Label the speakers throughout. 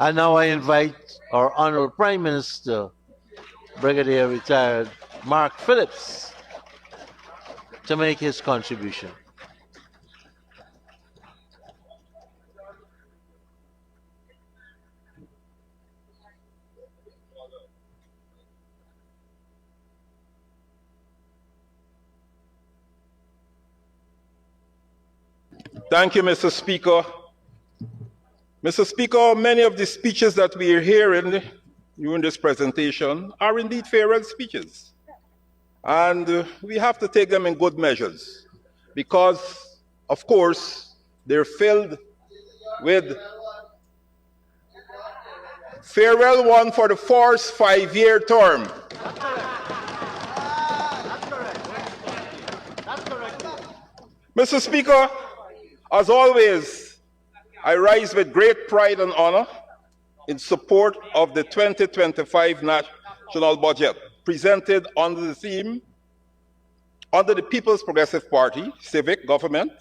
Speaker 1: And now I invite our Honorable Prime Minister, Brigadier retired Mark Phillips, to make his contribution.
Speaker 2: Thank you, Mr. Speaker. Mr. Speaker, many of the speeches that we are hearing during this presentation are indeed farewell speeches. And we have to take them in good measures because, of course, they're filled with farewell one for the first 5-year term. Mr. Speaker, as always, I rise with great pride and honor in support of the 2025 national budget presented under the theme, under the People's Progressive Party, Civic Government,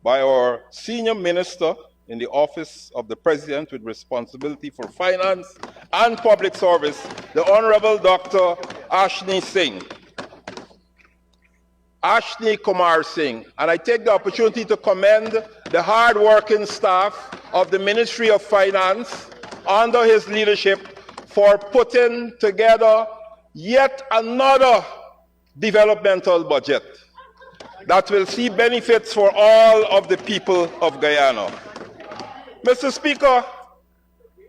Speaker 2: by our Senior Minister in the Office of the President with responsibility for finance and public service, the Honorable Dr. 𝐁𝐔𝐃𝐆𝐄𝐄 Singh, and I take the opportunity to commend the hard-working staff of the Ministry of Finance under his leadership for putting together yet another developmental budget that will see benefits for all of the people of Guyana. Mr. Speaker,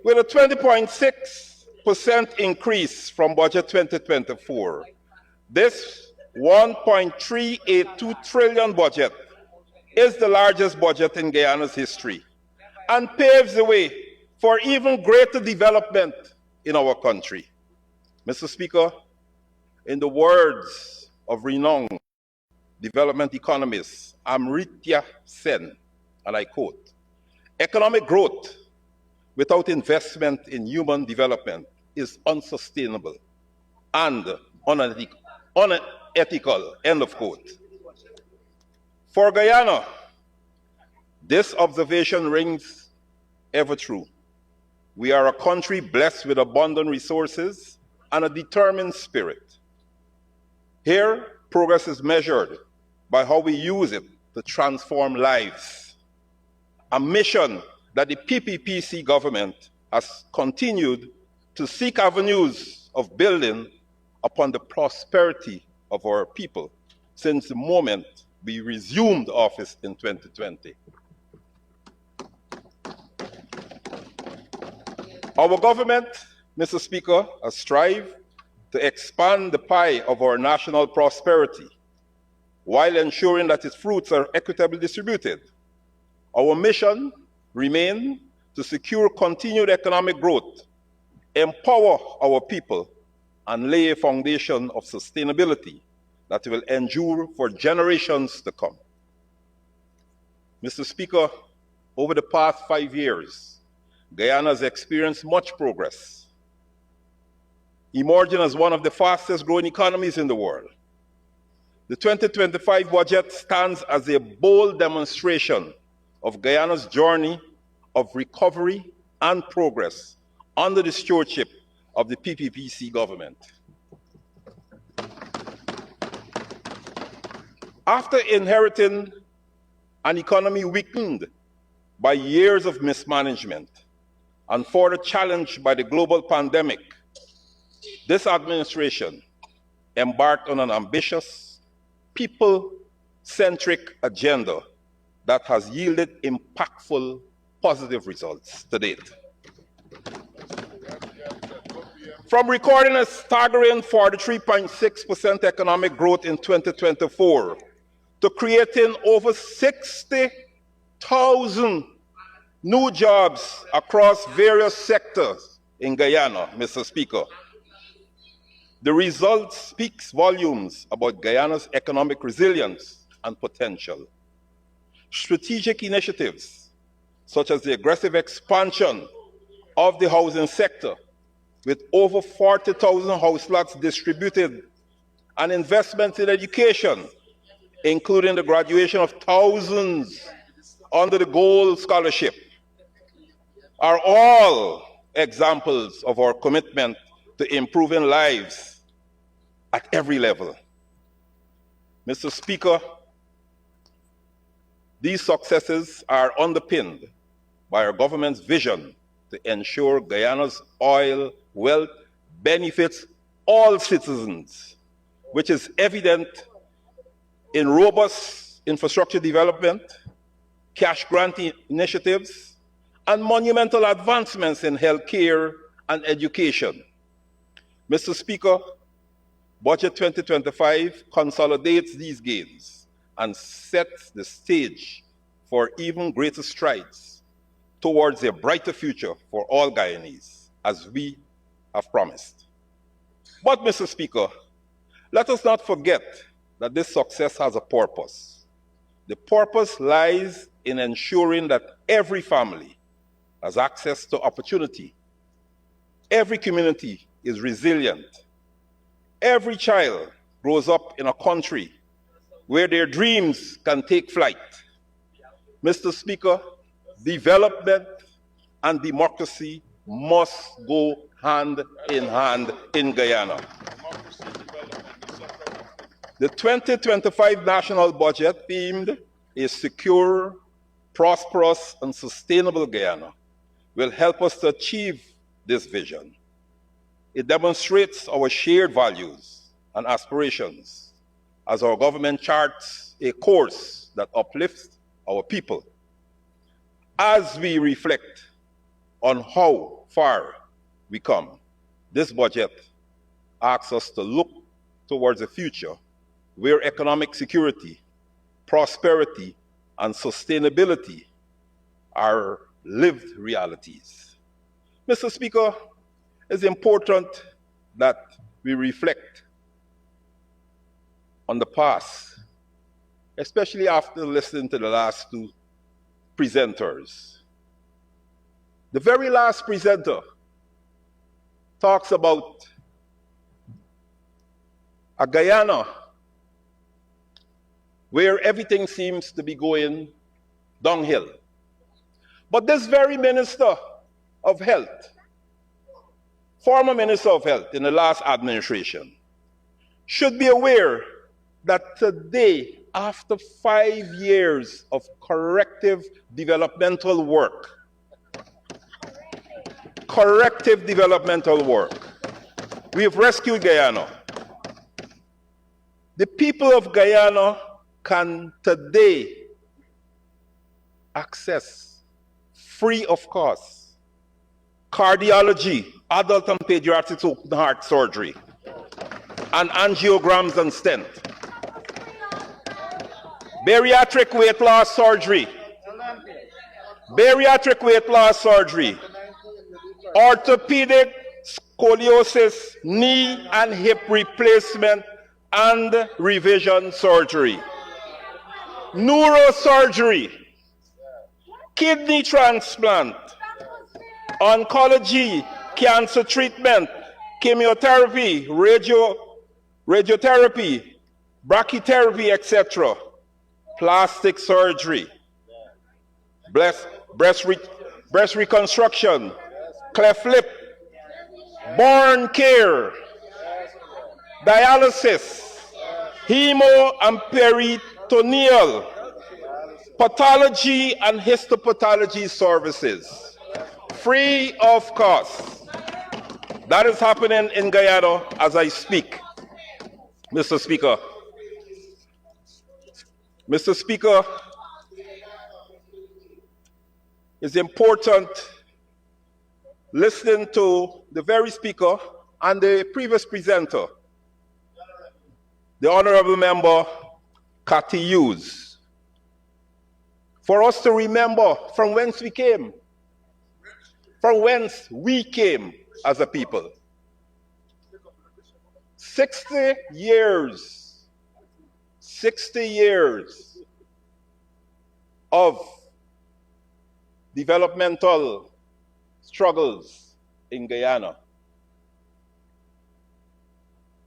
Speaker 2: with a 20.6% increase from budget 2024, this 1.382 trillion budget is the largest budget in Guyana's history and paves the way for even greater development in our country. Mr. Speaker, in the words of renowned development economist Amartya Sen, and I quote, "Economic growth without investment in human development is unsustainable and unethical," end of quote. For Guyana, this observation rings ever true. We are a country blessed with abundant resources and a determined spirit. Here, progress is measured by how we use it to transform lives, a mission that the PPPC government has continued to seek avenues of building upon the prosperity of our people since the moment we resumed office in 2020. Our government, Mr. Speaker, has strived to expand the pie of our national prosperity while ensuring that its fruits are equitably distributed. Our mission remains to secure continued economic growth, empower our people, and lay a foundation of sustainability that will endure for generations to come. Mr. Speaker, over the past 5 years, Guyana has experienced much progress, emerging as one of the fastest growing economies in the world. The 2025 budget stands as a bold demonstration of Guyana's journey of recovery and progress under the stewardship of the PPPC government. After inheriting an economy weakened by years of mismanagement and further challenged by the global pandemic, this administration embarked on an ambitious, people-centric agenda that has yielded impactful, positive results to date. From recording a staggering 43.6% economic growth in 2024 to creating over 60,000 new jobs across various sectors in Guyana, Mr. Speaker, the result speaks volumes about Guyana's economic resilience and potential. Strategic initiatives, such as the aggressive expansion of the housing sector, with over 40,000 house lots distributed, and investments in education, including the graduation of thousands under the Gold Scholarship, are all examples of our commitment to improving lives at every level. Mr. Speaker, these successes are underpinned by our government's vision to ensure Guyana's oil wealth benefits all citizens, which is evident in robust infrastructure development, cash grant initiatives, and monumental advancements in healthcare and education. Mr. Speaker, Budget 2025 consolidates these gains and sets the stage for even greater strides towards a brighter future for all Guyanese, as we have promised. But, Mr. Speaker, let us not forget that this success has a purpose. The purpose lies in ensuring that every family has access to opportunity. Every community is resilient. Every child grows up in a country where their dreams can take flight. Mr. Speaker, development and democracy must go hand in hand in Guyana. The 2025 national budget themed a secure, prosperous, and sustainable Guyana will help us to achieve this vision. It demonstrates our shared values and aspirations as our government charts a course that uplifts our people. As we reflect on how far we come, this budget asks us to look towards a future where economic security, prosperity, and sustainability are lived realities. Mr. Speaker, it's important that we reflect on the past, especially after listening to the last two presenters. The very last presenter talks about a Guyana where everything seems to be going downhill. But this very Minister of Health, former Minister of Health in the last administration, should be aware that today, after 5 years of corrective developmental work, we have rescued Guyana. The people of Guyana can today access, free of cost, cardiology, adult and pediatric open heart surgery, and angiograms and stent, bariatric weight loss surgery, orthopedic, scoliosis, knee and hip replacement and revision surgery, neurosurgery, kidney transplant, oncology, cancer treatment, chemotherapy, radiotherapy, brachytherapy, etc., plastic surgery, breast reconstruction, cleft lip, born care, dialysis, hemo and peritoneal, pathology and histopathology services, free of cost. That is happening in Guyana as I speak, Mr. Speaker. Mr. Speaker, it's important listening to the very speaker and the previous presenter, the Honorable Member 𝐁𝐔𝐃𝐆𝐄𝐓, for us to remember from whence we came, as a people. 60 years of developmental struggles in Guyana.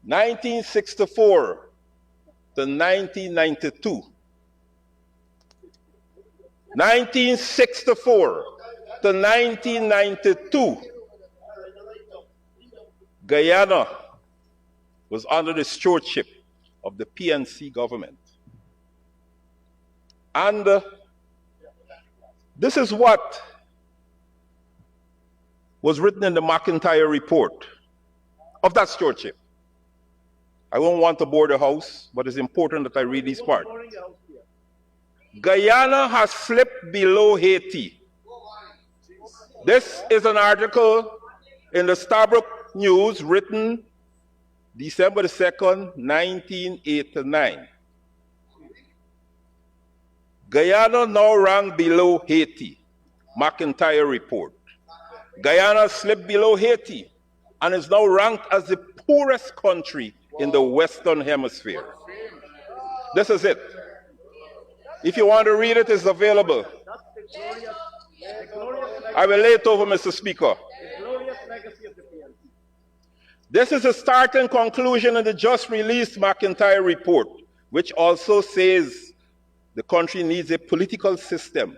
Speaker 2: 1964 to 1992. 1964 to 1992, Guyana was under the stewardship of the PNC government. And this is what was written in the McIntyre report of that stewardship. I won't want to bore the house, but it's important that I read this part. Guyana has slipped below Haiti. This is an article in the Starbuck News written December the 2nd, 1989. Guyana now ranked below Haiti, McIntyre report. Guyana slipped below Haiti and is now ranked as the poorest country in the Western Hemisphere. This is it. If you want to read it, it's available. I will lay it over, Mr. Speaker. This is a start and conclusion in the just released McIntyre report, which also says the country needs a political system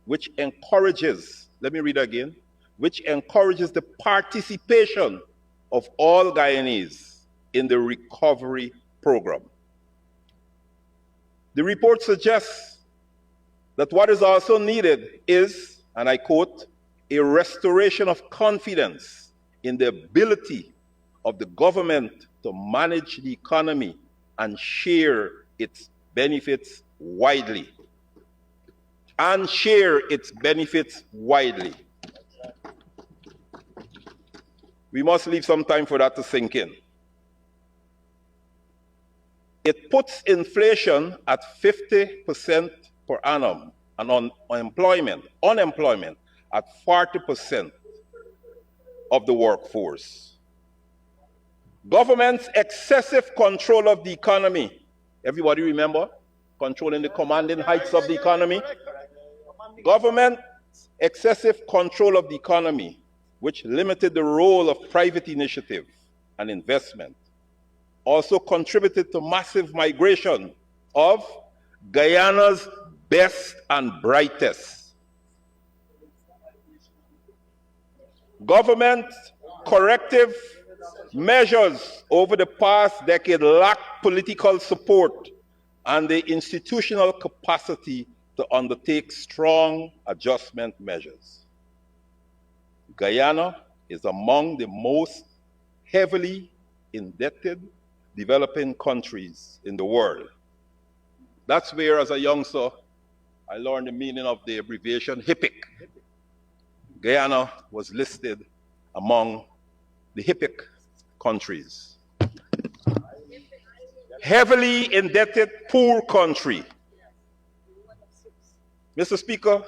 Speaker 2: which encourages, let me read again, which encourages the participation of all Guyanese in the recovery program. The report suggests that what is also needed is, and I quote, a restoration of confidence in the ability of the government to manage the economy and share its benefits widely. And share its benefits widely. We must leave some time for that to sink in. It puts inflation at 50% per annum and unemployment at 40% of the workforce. Government's excessive control of the economy. Everybody remember? Controlling the commanding heights of the economy. Government's excessive control of the economy, which limited the role of private initiative and investment, also contributed to massive migration of Guyana's best and brightest. Government corrective measures over the past decade lacked political support and the institutional capacity to undertake strong adjustment measures. Guyana is among the most heavily indebted developing countries in the world. That's where, as a youngster, I learned the meaning of the abbreviation HIPIC. Guyana was listed among the HIPIC countries. Heavily indebted, poor country. Mr. Speaker,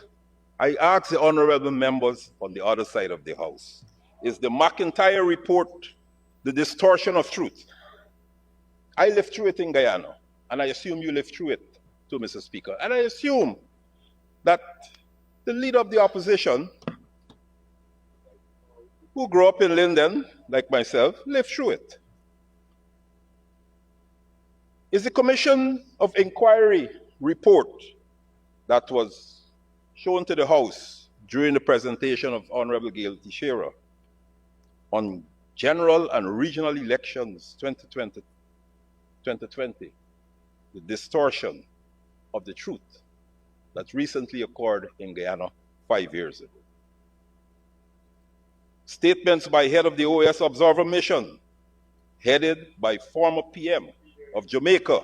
Speaker 2: I ask the honorable members on the other side of the House, is the McIntyre report the distortion of truth? I lived through it in Guyana, and I assume you lived through it too, Mr. Speaker. And I assume that the leader of the opposition, who grew up in Linden, like myself, lived through it. Is the Commission of Inquiry report that was shown to the House during the presentation of Honorable 𝐁𝐔𝐃𝐆𝐄 on general and regional elections 2020, the distortion of the truth that recently occurred in Guyana 5 years ago. Statements by head of the OAS Observer Mission, headed by former PM of Jamaica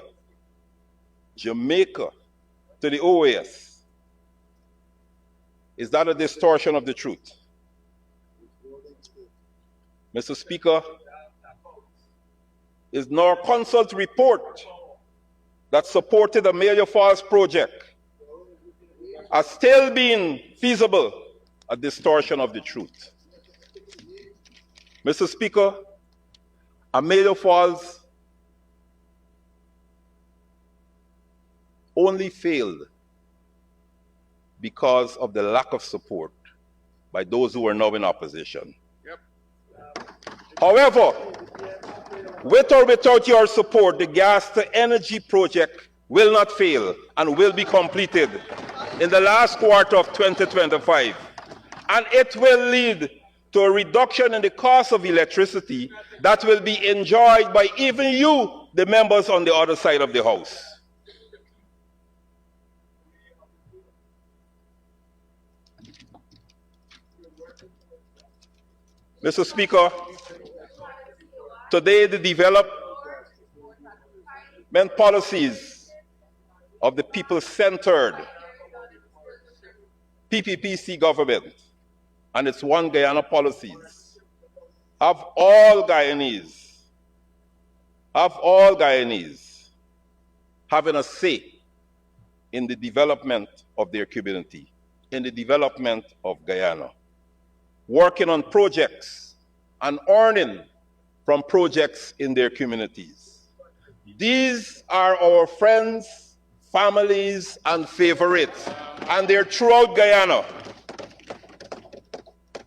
Speaker 2: to the OAS. Is that a distortion of the truth? Mr. Speaker, is Norconsult report that supported the Amelia Falls project as still being feasible a distortion of the truth? Mr. Speaker, Amelia Falls only failed because of the lack of support by those who are now in opposition. However, with or without your support, the gas to energy project will not fail and will be completed in the last quarter of 2025. And it will lead to a reduction in the cost of electricity that will be enjoyed by even you, the members on the other side of the House. Mr. Speaker, today the development policies of the people-centered PPPC government and its One Guyana policies have all Guyanese having a say in the development of their community, in the development of Guyana, working on projects and earning from projects in their communities. These are our friends, families, and favorites, and they're throughout Guyana.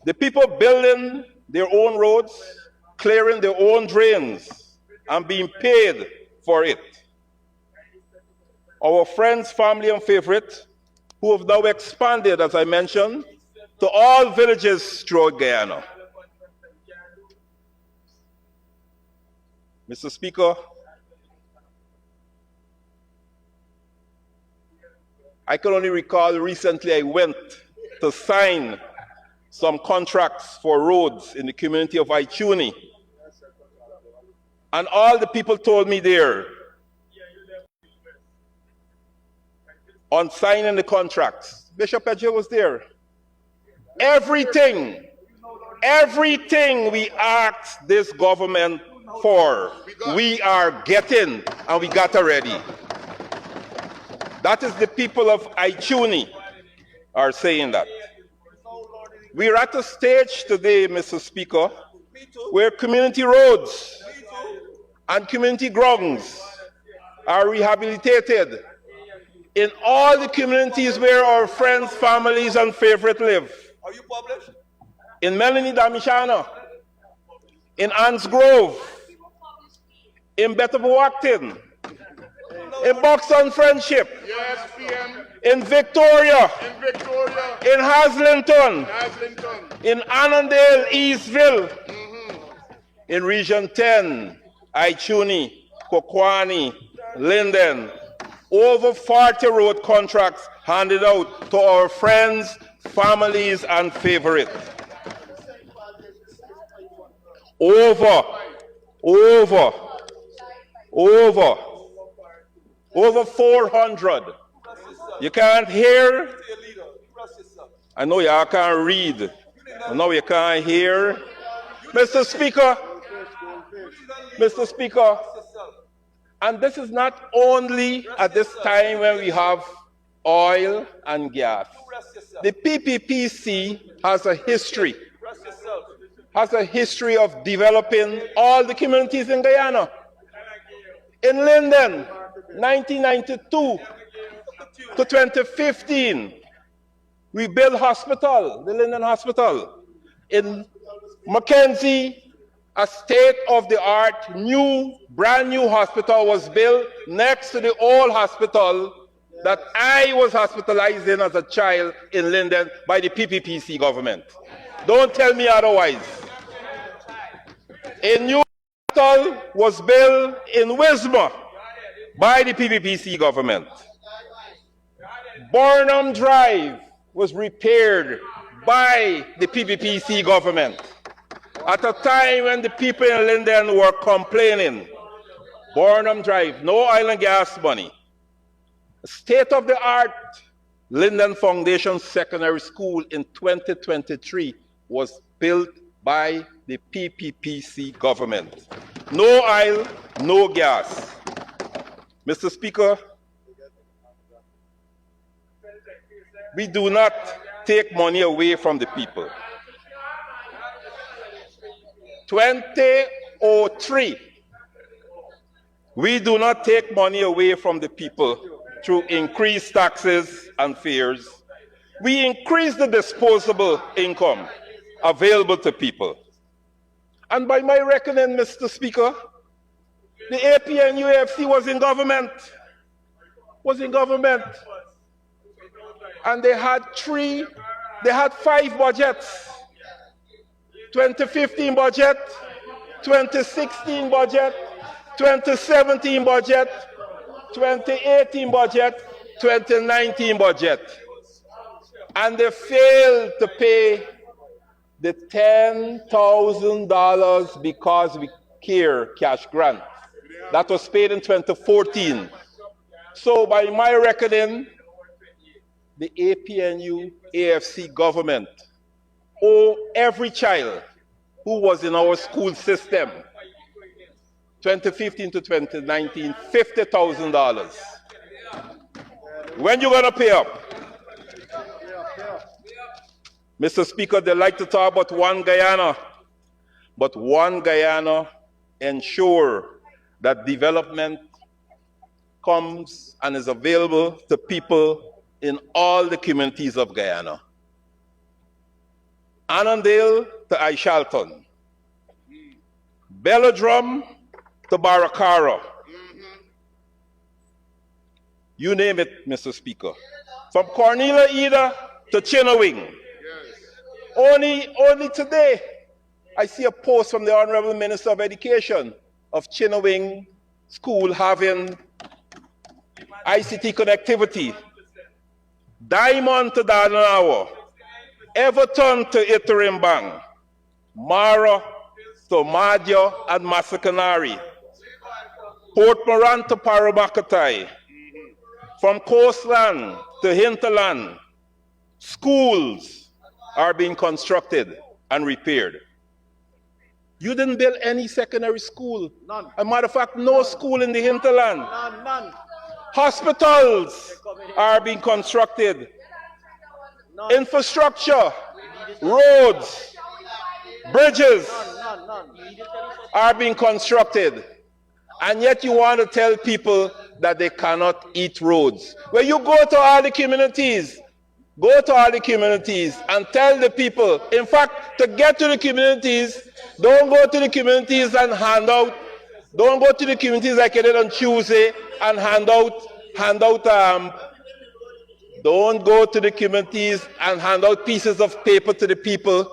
Speaker 2: The people building their own roads, clearing their own drains, and being paid for it. Our friends, family, and favorite, who have now expanded, as I mentioned, to all villages throughout Guyana. Mr. Speaker, I can only recall recently I went to sign some contracts for roads in the community of 𝐁𝐔𝐃𝐆𝐄. And all the people told me there, on signing the contracts, Bishop Ejie was there. Everything we asked this government for, we are getting, and we got already. That is the people of 𝐁𝐿 are saying that. We're at a stage today, Mr. Speaker, where community roads and community grounds are rehabilitated in all the communities where our friends, families, and favorite live.
Speaker 3: Are you published?
Speaker 2: In Melanie Damishana, in Anns Grove, in Betterboacton, in Buxton Friendship,
Speaker 3: Yes, PM.
Speaker 2: in Victoria,
Speaker 3: In Victoria.
Speaker 2: in Haslington,
Speaker 3: Haslington.
Speaker 2: in Annandale, Eastville, in Region 10, 𝐁𝐿, Kokwani, Linden, over 40 road contracts handed out to our friends, families, and favorites. Over 400. You can't hear. I know y'all can't read. I know you can't hear. Mr. Speaker, and this is not only at this time when we have oil and gas. The PPPC has a history of developing all the communities in Guyana. In Linden, 1992 to 2015, we built hospital, the Linden Hospital. In Mackenzie, a state-of-the-art, brand new hospital was built next to the old hospital that I was hospitalized in as a child in Linden by the PPPC government. Don't tell me otherwise. A new hospital was built in Wisma by the PPPC government. Burnham Drive was repaired by the PPPC government at a time when the people in Linden were complaining. Burnham Drive, no oil and gas money. State-of-the-art Linden Foundation Secondary School in 2023 was built by the PPPC government. No oil, no gas. Mr. Speaker, we do not take money away from the people. 2003, we do not take money away from the people through increased taxes and fares. We increase the disposable income available to people. And by my reckoning, Mr. Speaker, the APNUFC was in government. And they had 5 budgets. 2015 budget, 2016 budget, 2017 budget, 2018 budget, 2019 budget. And they failed to pay the $10,000 Because We Care cash grant. That was paid in 2014. So by my reckoning, the APNU AFC government owe every child who was in our school system, 2015 to 2019, $50,000. When you gonna pay up? Mr. Speaker, they like to talk about one Guyana, but one Guyana ensure that development comes and is available to people in all the communities of Guyana. Annandale to Ishalton, Belladrum to Baracara. You name it, Mr. Speaker. From Cornelia Ida to Chinnawing. Only today, I see a post from the Honorable Minister of Education of Chinnawing School having ICT connectivity. Diamond to Dananawa, Everton to Itirimbang, Mara to Madja and Masakanari, Port Moran to Parabakatai, from coastland to hinterland, schools are being constructed and repaired. You didn't build any secondary school.
Speaker 4: None.
Speaker 2: As a matter of fact, no school in the hinterland.
Speaker 4: None.
Speaker 2: Hospitals are being constructed.
Speaker 4: None.
Speaker 2: Infrastructure, roads, bridges
Speaker 4: None.
Speaker 2: are being constructed. And yet you want to tell people that they cannot eat roads. When you go to all the communities, and tell the people, in fact, to get to the communities, don't go to the communities and hand out, don't go to the communities like you did on Tuesday and hand out, don't go to the communities and hand out pieces of paper to the people.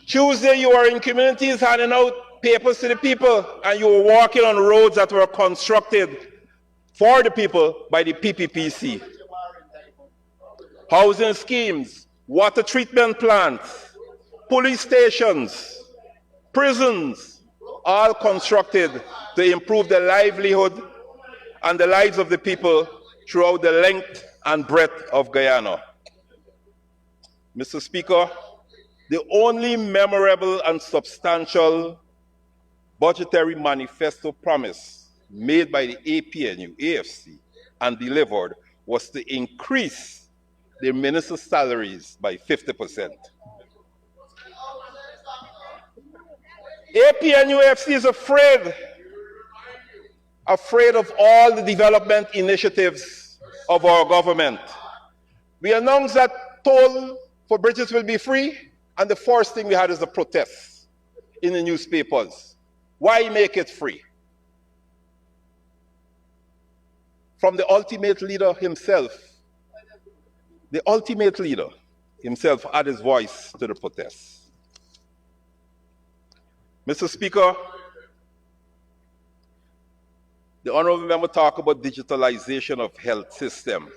Speaker 2: Tuesday you were in communities handing out papers to the people and you were walking on roads that were constructed for the people by the PPPC. Housing schemes, water treatment plants, police stations, prisons, all constructed to improve the livelihood and the lives of the people throughout the length and breadth of Guyana. Mr. Speaker, the only memorable and substantial budgetary manifesto promise made by the APNU, AFC, and delivered was to increase the minister's salaries by 50%. APNU AFC is afraid of all the development initiatives of our government. We announced that toll for bridges will be free, and the first thing we had is a protest in the newspapers. Why make it free? From the ultimate leader himself, added his voice to the protests. Mr. Speaker, the honorable member talked about digitalization of health system.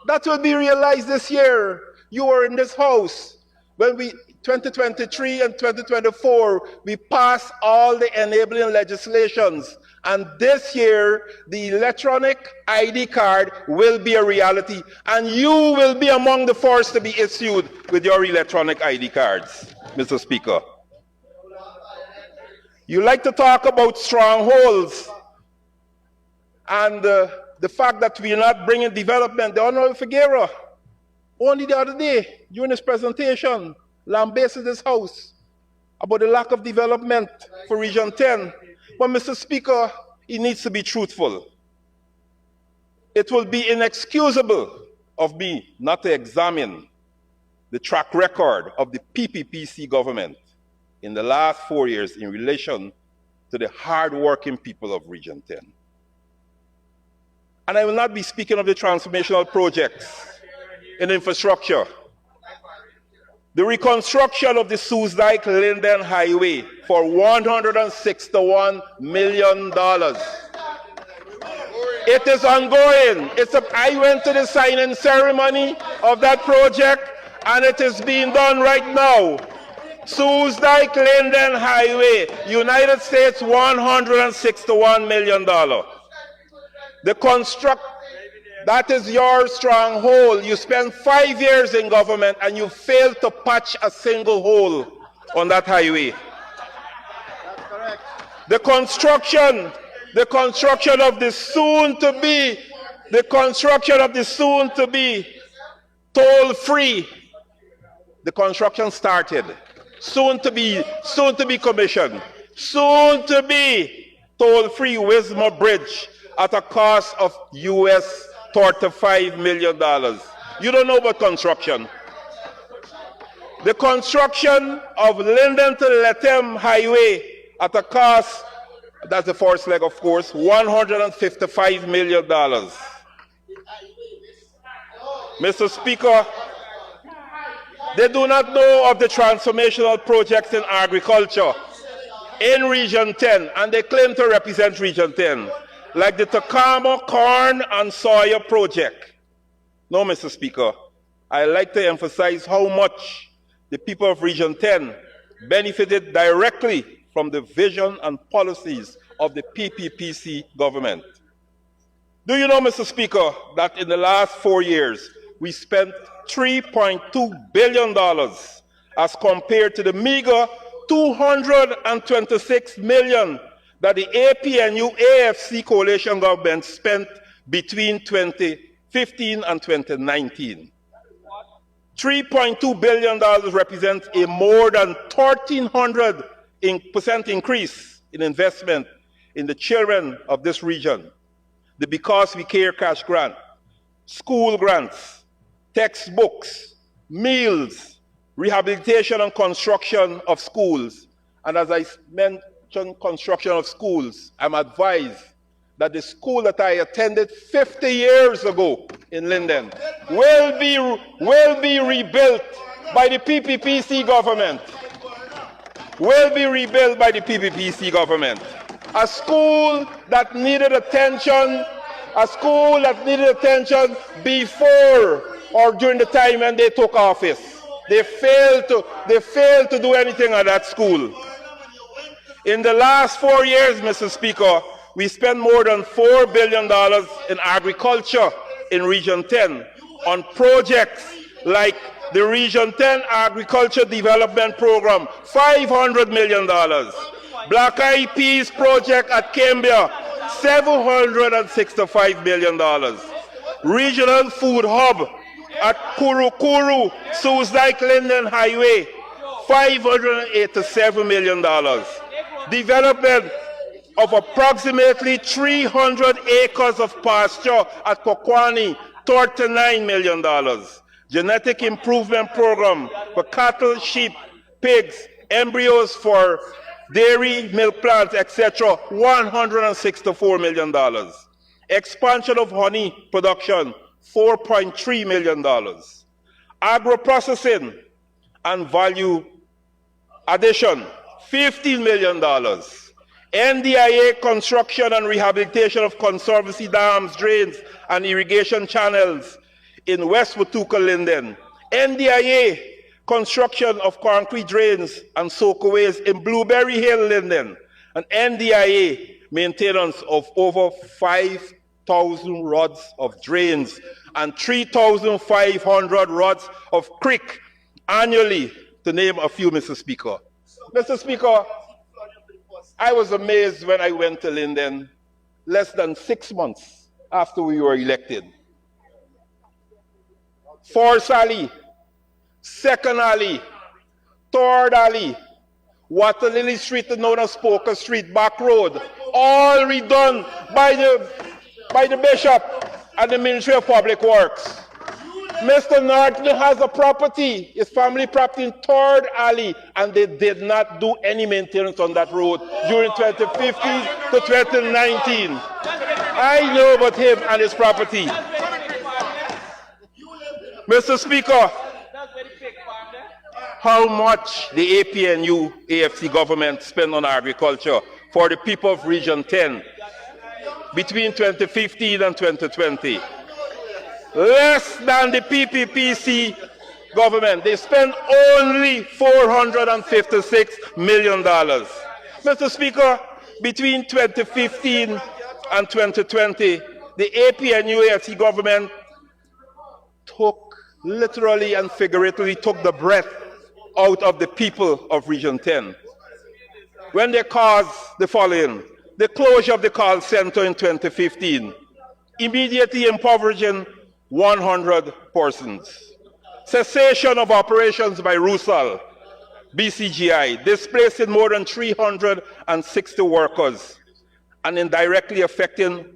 Speaker 2: That will be realized this year. You were in this house when 2023 and 2024, we passed all the enabling legislations. And this year, the electronic ID card will be a reality. And you will be among the first to be issued with your electronic ID cards, Mr. Speaker. You like to talk about strongholds and the fact that we are not bringing development. The Honorable Figueroa, only the other day, during his presentation, lambasted this house about the lack of development for Region 10. But Mr. Speaker, he needs to be truthful. It will be inexcusable of me not to examine the track record of the PPPC government in the last 4 years in relation to the hard-working people of Region 10. And I will not be speaking of the transformational projects in infrastructure. the reconstruction of the 𝐁𝐔𝐃𝐆𝐄 Highway for $161 million. It is ongoing. I went to the signing ceremony of that project, and it is being done right now. 𝐁𝐔𝐃𝐆𝐄 Highway, United States, $161 million. That is your stronghold. You spent 5 years in government and you failed to patch a single hole on that highway.
Speaker 4: That's correct.
Speaker 2: The construction of the soon-to-be toll-free. The construction started. Soon to be commissioned. Soon to be toll-free Wismar Bridge at a cost of US $35 million. You don't know about construction. The construction of Linden to Lethem Highway at a cost, that's the first leg of course, $155 million. Mr. Speaker, they do not know of the transformational projects in agriculture in Region 10, and they claim to represent Region 10, like the Tacoma Corn and Soya Project. No, Mr. Speaker, I like to emphasize how much the people of Region 10 benefited directly from the vision and policies of the PPPC government. Do you know, Mr. Speaker, that in the last 4 years, we spent $3.2 billion as compared to the meager $226 million that the APNU-AFC coalition government spent between 2015 and 2019. $3.2 billion represents a more than 1,300% increase in investment in the children of this region. The Because We Care cash grant, school grants, textbooks, meals, rehabilitation and construction of schools. And as I mentioned, construction of schools, I'm advised that the school that I attended 50 years ago in Linden will be rebuilt by the PPPC government. Will be rebuilt by the PPPC government. A school that needed attention, before or during the time when they took office. They failed to do anything at that school. In the last 4 years, Mr. Speaker, we spent more than $4 billion in agriculture in Region 10 on projects like the Region 10 Agriculture Development Program, $500 million. Black Eyed Peas project at Cambia, $765 million. Regional Food Hub at Kurukuru, 𝐁𝐔𝐃𝐆𝐄 Highway, $587 million. Development of approximately 300 acres of pasture at Kokwani, $39 million. Genetic improvement program for cattle, sheep, pigs, embryos for dairy, milk plants, etc., $164 million. Expansion of honey production, $4.3 million. Agro-processing and value addition, $15 million. NDIA construction and rehabilitation of conservancy dams, drains, and irrigation channels in West Watuka, Linden. NDIA construction of concrete drains and soakaways in Blueberry Hill, Linden. And NDIA maintenance of over 5,000 rods of drains and 3,500 rods of creek annually, to name a few, Mr. Speaker. Mr. Speaker, I was amazed when I went to Linden less than 6 months after we were elected. First alley, second alley, third alley, Water Lily Street known as Poker Street, back road, all redone by the Bishop and the Ministry of Public Works. Mr. Norton has a property, his family property in Third Alley, and they did not do any maintenance on that road during 2015 to 2019. I know about him and his property. Mr. Speaker, how much the APNU AFC government spent on agriculture for the people of Region 10 between 2015 and 2020. Less than the PPPC government. They spent only $456 million. Mr. Speaker, between 2015 and 2020, the APNU AFC government literally and figuratively took the breath out of the people of Region 10 when they caused the following: the closure of the call center in 2015, immediately impoverishing 100 persons, cessation of operations by RUSAL, BCGI, displacing more than 360 workers, and indirectly affecting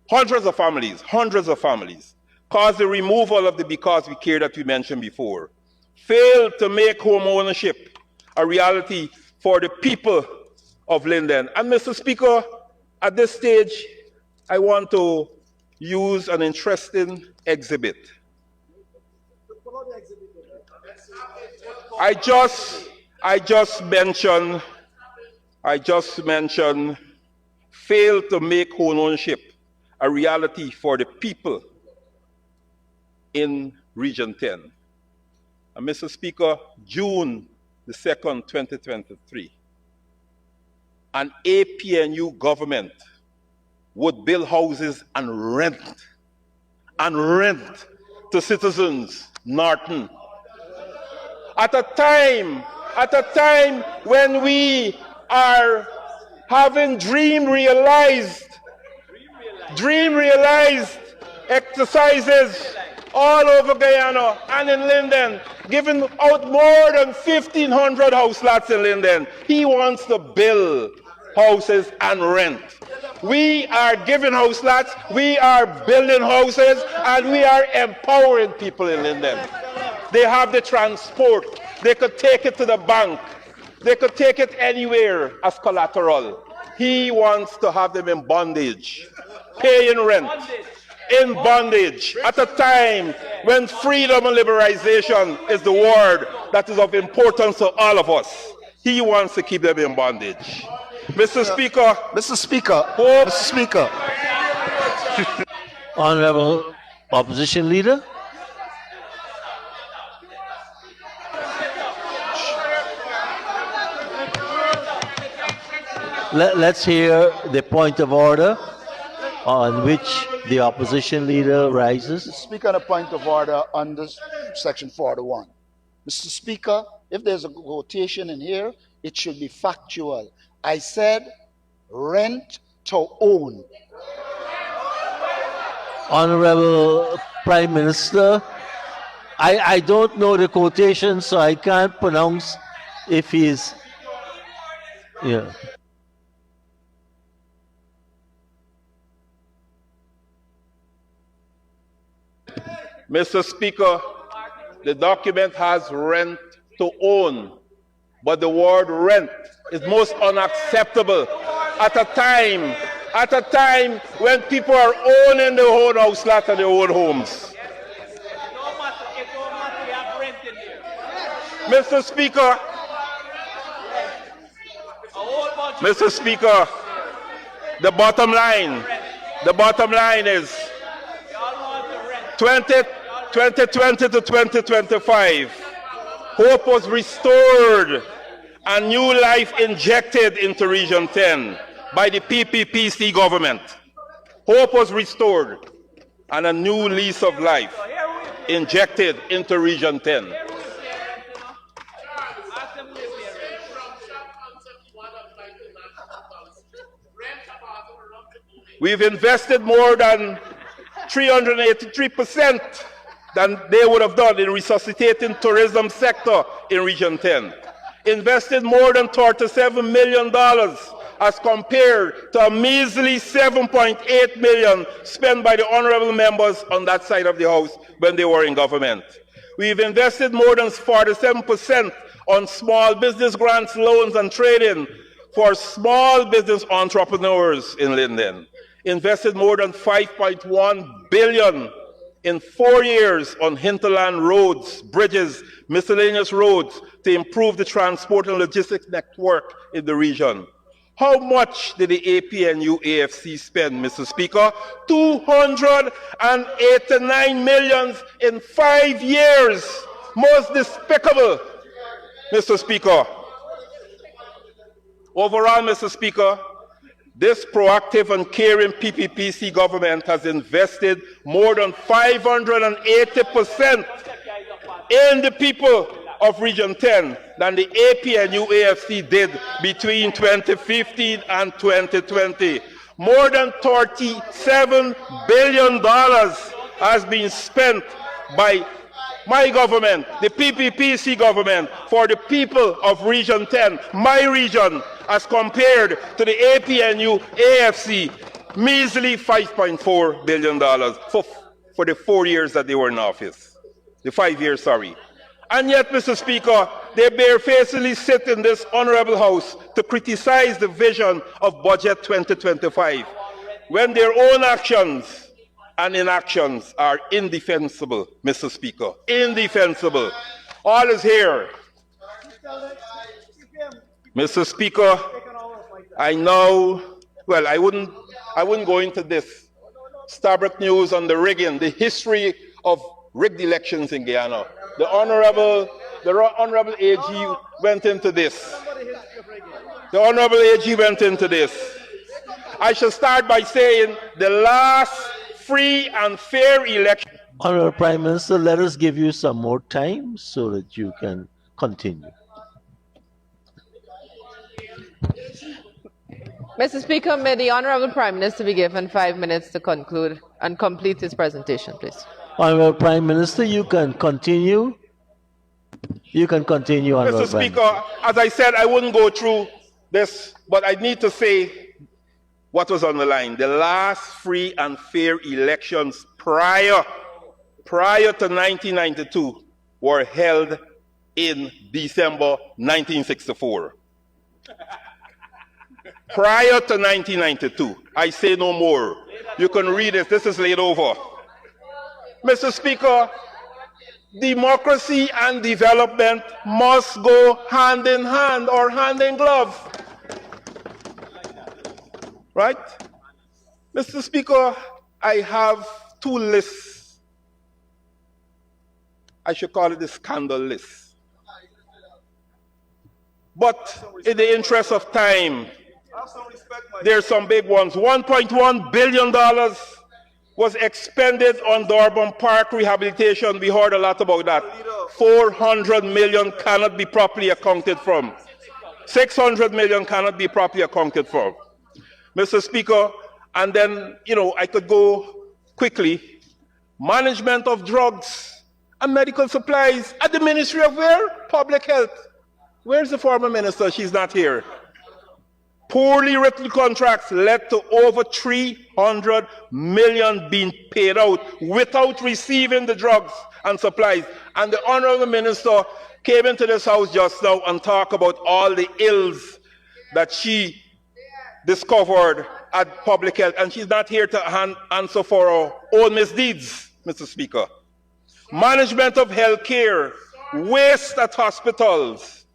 Speaker 2: hundreds of families, caused the removal of the Because We Care that we mentioned before, failed to make home ownership a reality for the people of Linden. And Mr. Speaker, at this stage, I want to use an interesting exhibit. I just mentioned failed to make home ownership a reality for the people in Region 10. And Mr. Speaker, June the 2nd, 2023, an APNU government would build houses and rent to citizens, Norton. At a time when we are having dream realized exercises all over Guyana and in Linden, giving out more than 1,500 house lots in Linden. He wants to build houses and rent. We are giving house lots, we are building houses, and we are empowering people in Linden. They have the transport. They could take it to the bank. They could take it anywhere as collateral. He wants to have them in bondage, paying rent, in bondage, at a time when freedom and liberalization is the word that is of importance to all of us. He wants to keep them in bondage. Mr. Speaker.
Speaker 1: Honorable Opposition Leader. Let's hear the point of order on which the opposition leader rises.
Speaker 4: Speaker, on a point of order under Section 41. Mr. Speaker, if there's a quotation in here, it should be factual. I said rent to own.
Speaker 1: Honorable Prime Minister, I don't know the quotation, so I can't pronounce if he's... Yeah.
Speaker 2: Mr. Speaker, the document has rent to own, but the word rent is most unacceptable at a time when people are owning their own house lot and their own homes. Mr. Speaker, the bottom line is 2020 to 2025, hope was restored and new life injected into Region 10 by the PPPC government. Hope was restored and a new lease of life injected into Region 10. We've invested more than 383% than they would have done in resuscitating tourism sector in Region 10. Invested more than $37 million as compared to a measly $7.8 million spent by the honorable members on that side of the House when they were in government. We've invested more than 47% on small business grants, loans, and trading for small business entrepreneurs in Linden. Invested more than $5.1 billion in 4 years on hinterland roads, bridges, miscellaneous roads to improve the transport and logistics network in the region. How much did the APNU-AFC spend, Mr. Speaker? 289 million in 5 years. Most despicable, Mr. Speaker. Overall, Mr. Speaker, this proactive and caring PPPC government has invested more than 580% in the people of Region 10 than the APNU-AFC did between 2015 and 2020. More than $37 billion has been spent by my government, the PPPC government, for the people of Region 10, my region, as compared to the APNU-AFC, measly $5.4 billion for the 4 years that they were in office. The 5 years, sorry. And yet, Mr. Speaker, they barefacedly sit in this honorable house to criticize the vision of Budget 2025, when their own actions and inactions are indefensible, Mr. Speaker. Indefensible. All is here. Mr. Speaker, I know, well, I wouldn't go into this. Starbuck News on the rigging, the history of rigged elections in Guyana. The Honorable AG went into this. The Honorable AG went into this. I shall start by saying the last free and fair election.
Speaker 1: Honorable Prime Minister, let us give you some more time so that you can continue.
Speaker 5: Mr. Speaker, may the Honorable Prime Minister be given 5 minutes to conclude and complete his presentation, please.
Speaker 1: Honorable Prime Minister, you can continue. You can continue, Honorable
Speaker 2: Mr. Speaker, as I said, I wouldn't go through this, but I need to say what was on the line. The last free and fair elections prior to 1992 were held in December 1964. Prior to 1992. I say no more. You can read it. This is laid over. Mr. Speaker, democracy and development must go hand in hand or hand in glove. Right? Mr. Speaker, I have 2 lists. I should call it the scandal list. But in the interest of time, there's some big ones. $1.1 billion was expended on Durban Park rehabilitation. We heard a lot about that. 400 million cannot be properly accounted for. 600 million cannot be properly accounted for. Mr. Speaker, and then, I could go quickly. Management of drugs and medical supplies at the Ministry of where? Public Health. Where's the former minister? She's not here. Poorly written contracts led to over 300 million being paid out without receiving the drugs and supplies. And the Honorable Minister came into this house just now and talked about all the ills that she discovered at Public Health, and she's not here to answer for her own misdeeds, Mr. Speaker. Management of health care, waste at hospitals,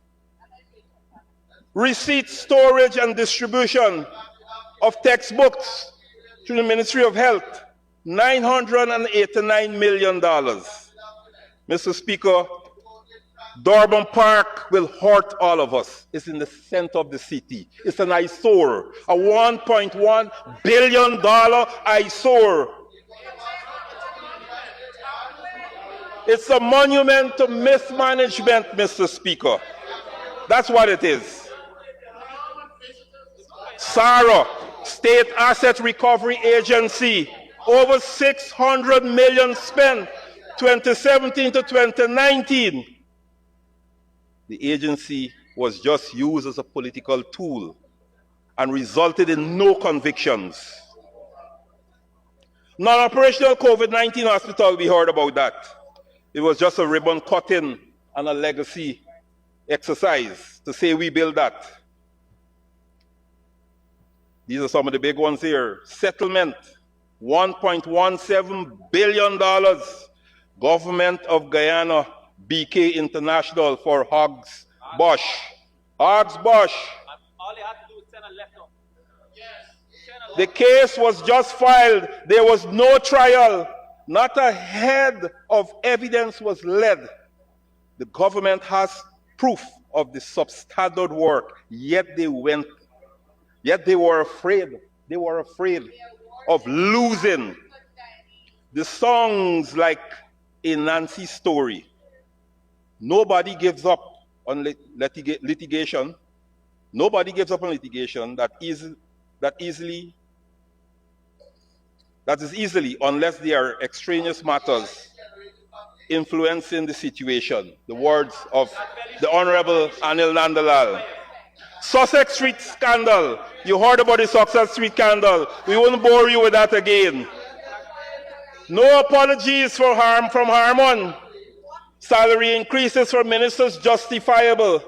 Speaker 2: receipt, storage, and distribution of textbooks to the Ministry of Health, $989 million. Mr. Speaker, Durban Park will hurt all of us. It's in the center of the city. It's an eyesore, a $1.1 billion eyesore. It's a monument to mismanagement, Mr. Speaker. That's what it is. SARA, State Asset Recovery Agency, over 600 million spent 2017 to 2019. The agency was just used as a political tool and resulted in no convictions. Non-operational COVID-19 hospital, we heard about that. It was just a ribbon cutting and a legacy exercise to say we built that. These are some of the big ones here. Settlement, $1.17 billion. Government of Guyana, BK International for Hogs Bosch. Hogs Bosch.
Speaker 6: All they had to do was send a letter.
Speaker 2: The case was just filed. There was no trial. Not a head of evidence was led. The government has proof of the substandard work, yet they went. Yet they were afraid. They were afraid of losing. The songs like a Nancy story. Nobody gives up on litigation. Nobody gives up on litigation that is easily, unless there are extraneous matters influencing the situation. The words of the Honorable Anil Nandalal. Sussex Street scandal. You heard about the Sussex Street scandal. We won't bore you with that again. No apologies from Harmon. Salary increases for ministers justifiable.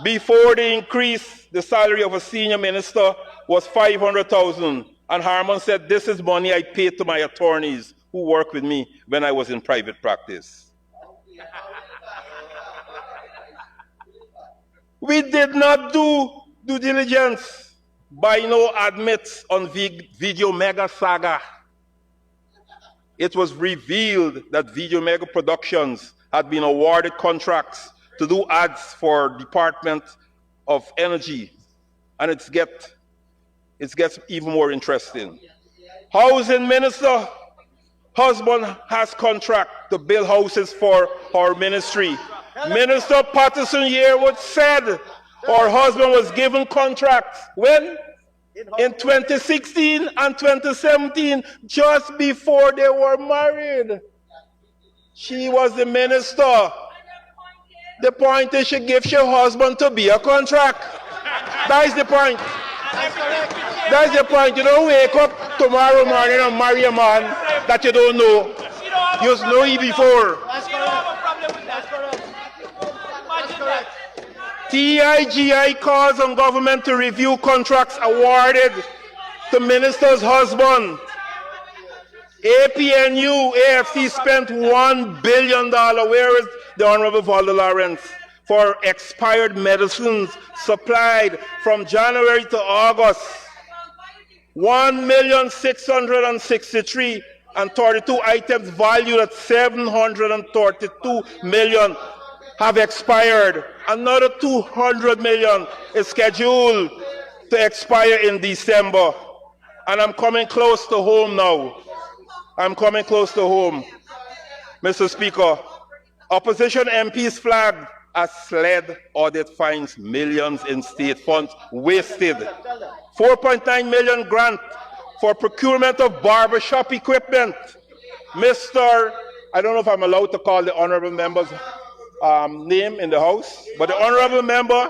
Speaker 2: Before the increase, the salary of a senior minister was $500,000. And Harmon said, this is money I paid to my attorneys who worked with me when I was in private practice. We did not do due diligence. Bino admits on Video Mega Saga. It was revealed that Video Mega Productions had been awarded contracts to do ads for Department of Energy. And it gets even more interesting. Housing Minister, husband has contract to build houses for our ministry. Minister Patterson Yearwood said her husband was given contracts. When? In 2016 and 2017, just before they were married. She was the minister. The point is she gives her husband to be a contract. That is the point. That's the point. You don't wake up tomorrow morning and marry a man that you don't know. You know him before. TIGI calls on government to review contracts awarded to minister's husband. APNU, AFC spent $1 billion. Where is the Honorable Valda Lawrence? For expired medicines supplied from January to August. 1,663,032 items valued at $732 million have expired. Another 200 million is scheduled to expire in December. And I'm coming close to home now. I'm coming close to home. Mr. Speaker, opposition MPs flagged as SLED audit finds millions in state funds wasted. 4.9 million grant for procurement of barbershop equipment. Mr. I don't know if I'm allowed to call the honorable member's name in the House, but the honorable member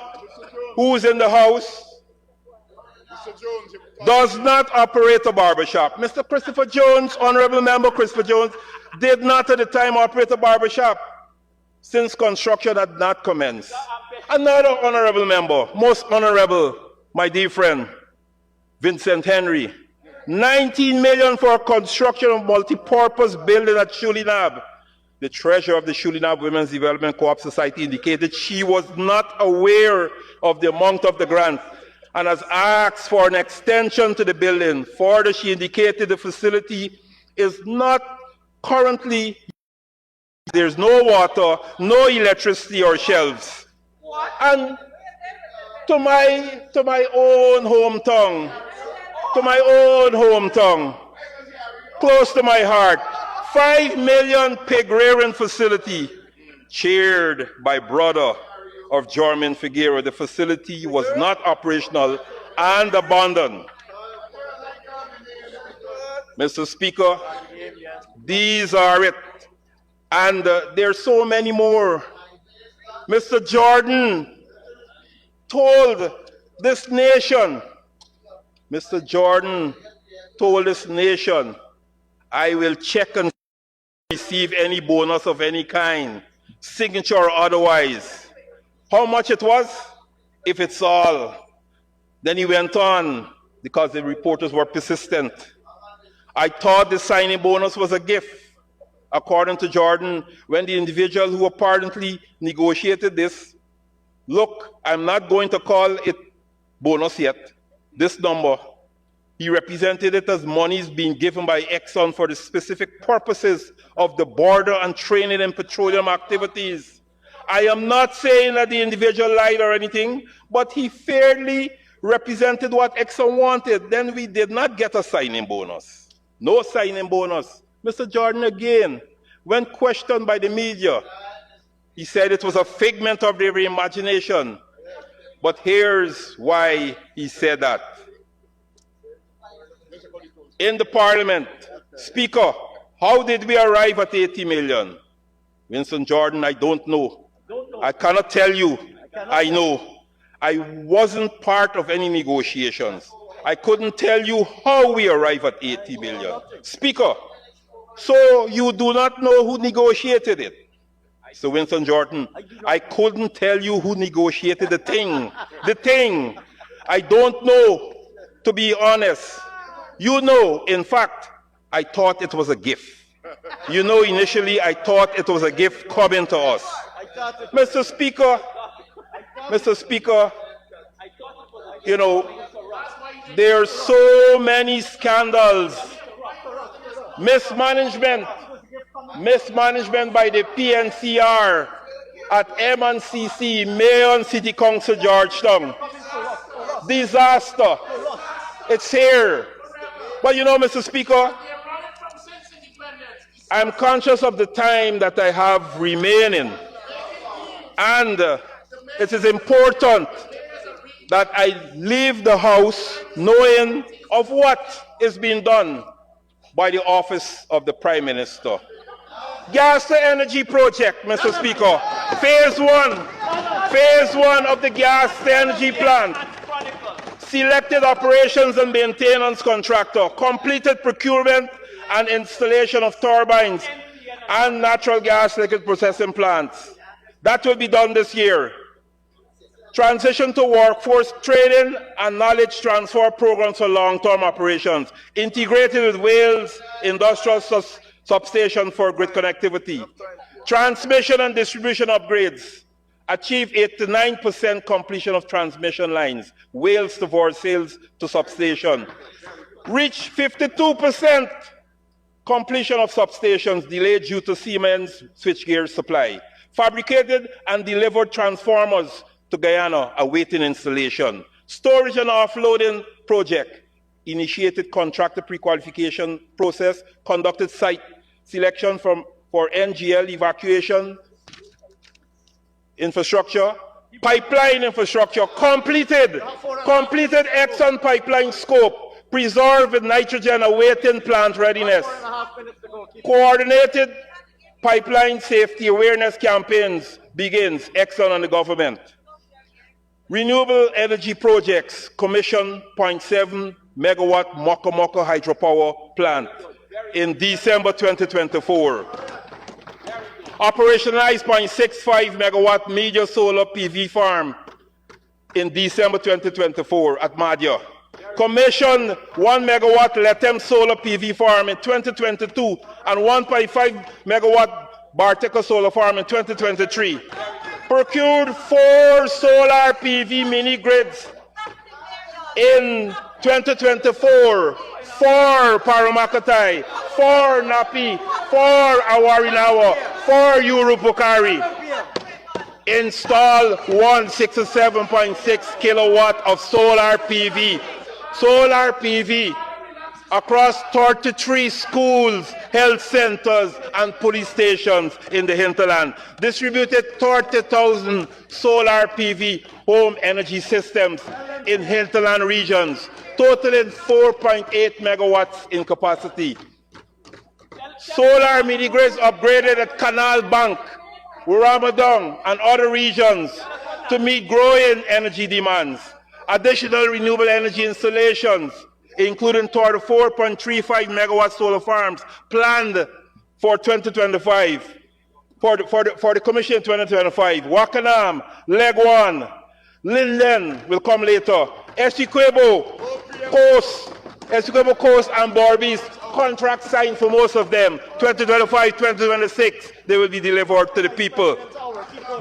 Speaker 2: who is in the House does not operate a barbershop. Mr. Christopher Jones, honorable member Christopher Jones, did not at the time operate a barbershop since construction had not commenced. Another honorable member, most honorable, my dear friend, Vincent Henry, 19 million for construction of multi-purpose building at Shulinab. The treasurer of the Shulinab Women's Development Co-op Society indicated she was not aware of the amount of the grant and has asked for an extension to the building. Further, she indicated the facility is not currently, there's no water, no electricity or shelves. And to my own hometown, close to my heart, 5 million pig rearing facility, chaired by brother of Jorman Figueroa. The facility was not operational and abandoned. Mr. Speaker, these are it. And there are so many more. Mr. Jordan told this nation, I will check and receive any bonus of any kind, signature or otherwise. How much it was? If it's all. Then he went on, because the reporters were persistent. I thought the signing bonus was a gift. According to Jordan, when the individual who apparently negotiated this, look, I'm not going to call it bonus yet, this number, he represented it as monies being given by Exxon for the specific purposes of the border and training in petroleum activities. I am not saying that the individual lied or anything, but he fairly represented what Exxon wanted. Then we did not get a signing bonus. No signing bonus. Mr. Jordan, again, when questioned by the media, he said it was a figment of their imagination. But here's why he said that. In the Parliament, Speaker, how did we arrive at 80 million? Winston Jordan, I don't know. I cannot tell you. I know. I wasn't part of any negotiations. I couldn't tell you how we arrived at 80 million. Speaker, so you do not know who negotiated it? So Winston Jordan, I couldn't tell you who negotiated the thing. The thing. I don't know, to be honest. You know, in fact, I thought it was a gift. You know, initially I thought it was a gift coming to us. Mr. Speaker, you know, there are so many scandals. Mismanagement by the PNCR at M&CC, Mayor and City Council, Georgetown. Disaster. It's here. But you know, Mr. Speaker, I'm conscious of the time that I have remaining. And it is important that I leave the House knowing of what is being done by the Office of the Prime Minister. Gas to Energy Project, Mr. Speaker. Phase one of the gas to energy plant. Selected operations and maintenance contractor. Completed procurement and installation of turbines and natural gas liquid processing plants. That will be done this year. Transition to workforce training and knowledge transfer programs for long-term operations, integrated with Wales Industrial Substation for grid connectivity. Transmission and distribution upgrades. Achieve 89% completion of transmission lines, Wales to Vorsails to substation. Reach 52% completion of substations delayed due to Siemens switchgear supply. Fabricated and delivered transformers to Guyana awaiting installation. Storage and offloading project. Initiated contractor pre-qualification process. Conducted site selection for NGL evacuation infrastructure. Pipeline infrastructure completed. Completed Exxon pipeline scope. Preserved with nitrogen awaiting plant readiness. Coordinated pipeline safety awareness campaigns begins, Exxon and the government. Renewable energy projects, commission 0.7 megawatt Moko hydropower plant in December 2024. Operationalized 0.65 megawatt media solar PV farm in December 2024 at Madhya. Commissioned 1 megawatt Letem solar PV farm in 2022 and 1.5 megawatt Barteca solar farm in 2023. Procured 4 solar PV mini grids in 2024, 4 Paramacatai, 4 Napi, 4 Awarinawa, 4 Urupukari. Install 167.6 kilowatt of solar PV. Solar PV across 33 schools, health centers, and police stations in the hinterland. Distributed 30,000 solar PV home energy systems in hinterland regions, totaling 4.8 megawatts in capacity. Solar mini grids upgraded at Canal Bank, Ramadan, and other regions to meet growing energy demands. Additional renewable energy installations, including 4.35 megawatt solar farms planned for 2025, for the commission in 2025. Wakanam, Legwan, Linden will come later. Essequibo Coast and Borbis contract signed for most of them. 2025, 2026, they will be delivered to the people.